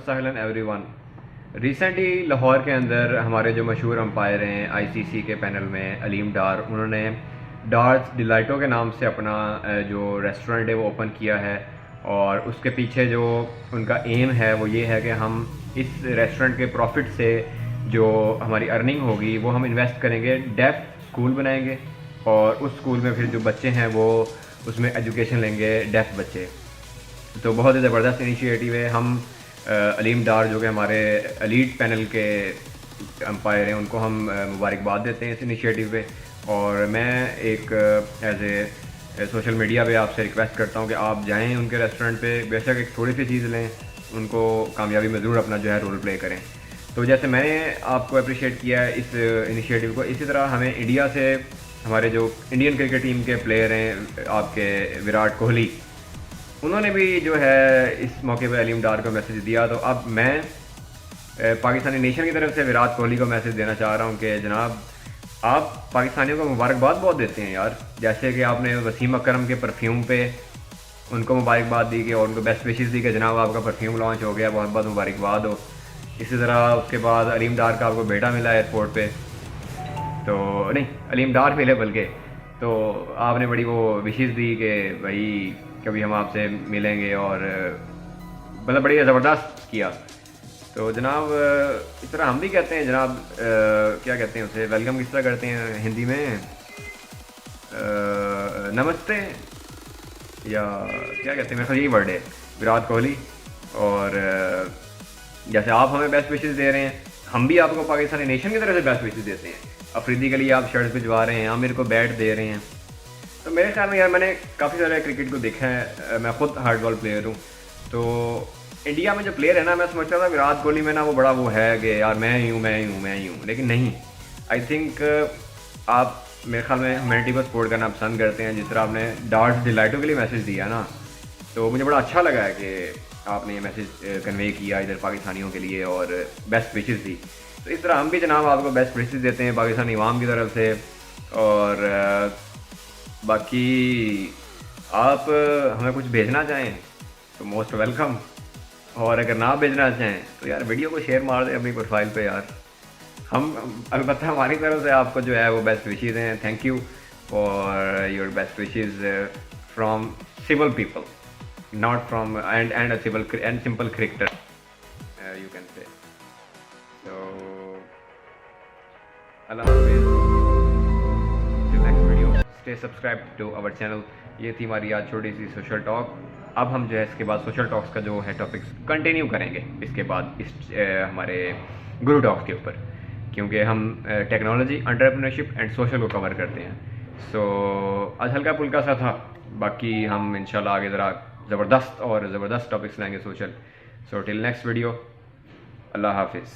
وسهلا every one. Recently Lahore کے اندر ہمارے جو مشہور امپائر ہیں آئی سی سی کے پینل میں علیم ڈار، انہوں نے ڈارز ڈیلائٹو کے نام سے اپنا جو ریسٹورنٹ ہے وہ اوپن کیا ہے، اور اس کے پیچھے جو ان کا ایم ہے وہ یہ ہے کہ ہم اس ریسٹورنٹ کے پروفٹ سے جو ہماری ارننگ ہوگی وہ ہم انویسٹ کریں گے، ڈیف اسکول بنائیں گے، اور اس اسکول میں پھر جو بچے ہیں وہ اس میں ایجوکیشن لیں گے، ڈیف بچے. تو بہت ہی زبردست انیشیٹو ہے. ہم علیم ڈار جو کہ ہمارے ایلیٹ پینل کے امپائر ہیں ان کو ہم مبارکباد دیتے ہیں اس انیشیٹو پہ، اور میں ایک ایز اے سوشل میڈیا پہ آپ سے ریکویسٹ کرتا ہوں کہ آپ جائیں ان کے ریسٹورنٹ پہ، بے شک ایک تھوڑی سی چیز لیں، ان کو کامیابی میں ضرور اپنا جو ہے رول پلے کریں. تو جیسے میں نے آپ کو اپریشیٹ کیا ہے اس انیشیٹو کو، اسی طرح ہمیں انڈیا سے ہمارے جو انڈین کرکٹ ٹیم کے پلیئر ہیں آپ کے وراٹ کوہلی، انہوں نے بھی جو ہے اس موقع پہ علیم ڈار کو میسیج دیا. تو اب میں پاکستانی نیشن کی طرف سے وراٹ کوہلی کو میسیج دینا چاہ رہا ہوں کہ جناب آپ پاکستانیوں کو مبارکباد بہت دیتے ہیں یار. جیسے کہ آپ نے وسیم اکرم کے پرفیوم پہ ان کو مبارکباد دی کہ اور ان کو بیسٹ وشز دی کہ جناب آپ کا پرفیوم لانچ ہو گیا، بہت بہت مبارکباد ہو. اسی طرح اس کے بعد علیم ڈار کا آپ کو بیٹا ملا ایئرپورٹ پہ، تو نہیں علیم ڈار ملے بلکہ، تو آپ نے بڑی وہ وشز دی کہ بھائی کبھی ہم آپ سے ملیں گے، اور مطلب بڑی زبردست کیا. تو جناب اس طرح ہم بھی کہتے ہیں جناب، کیا کہتے ہیں اسے، ویلکم کس طرح کرتے ہیں ہندی میں، نمستے یا کیا کہتے ہیں، میرے خیال یہی ورڈ ہے وراٹ کوہلی. اور جیسے آپ ہمیں بیسٹ وشز دے رہے ہیں، ہم بھی آپ کو پاکستانی نیشن کی طرف سے بیسٹ وشز دیتے ہیں. افریدی کے لیے آپ شرٹ بھجوا رہے ہیں، عامر کو بیٹ دے رہے ہیں. تو میرے خیال میں یار میں نے کافی سارے کرکٹ کو دیکھا ہے، میں خود ہارڈ بال پلیئر ہوں. تو انڈیا میں جو پلیئر ہے نا، میں سمجھتا تھا وراٹ کوہلی میں نا وہ بڑا وہ ہے کہ یار میں ہی ہوں، لیکن نہیں. آئی تھنک آپ میرے خیال میں ہیومینٹی کو سپورٹ کرنا پسند کرتے ہیں. جس طرح آپ نے ڈارز ڈیلائٹو کے لیے میسیج دیا نا، تو مجھے بڑا اچھا لگا ہے کہ آپ نے یہ میسیج کنوے کیا ادھر پاکستانیوں کے لیے اور بیسٹ وشز دی. تو اس طرح ہم بھی جناب آپ کو بیسٹ وشز دیتے ہیں پاکستانی عوام کی طرف سے. اور باقی آپ ہمیں کچھ بھیجنا چاہیں تو موسٹ ویلکم، اور اگر نہ بھیجنا چاہیں تو یار ویڈیو کو شیئر مار دیں اپنی پروفائل پہ. یار ہم البتہ ہماری طرف سے آپ کو جو ہے وہ بیسٹ وشز ہیں. Thank you for your best wishes from civil people, not from and a civil and simple cricketer, you can say. So Allah Hafiz, till next video, stay subscribed to our channel. یہ تھی ہماری آج چھوٹی سی social talk. اب ہم جو ہے اس کے بعد سوشل ٹاکس کا جو ہے ٹاپکس کنٹینیو کریں گے اس کے بعد اس ہمارے گرو ٹاکس کے اوپر، کیونکہ ہم ٹیکنالوجی، انٹرپرینورشپ اینڈ سوشل کو کور کرتے ہیں. سو آج ہلکا پھلکا سا تھا، باقی ہم انشاءاللہ آگے ذرا زبردست ٹاپکس لائیں گے سوشل. سو ٹل نیکسٹ ویڈیو، اللہ حافظ.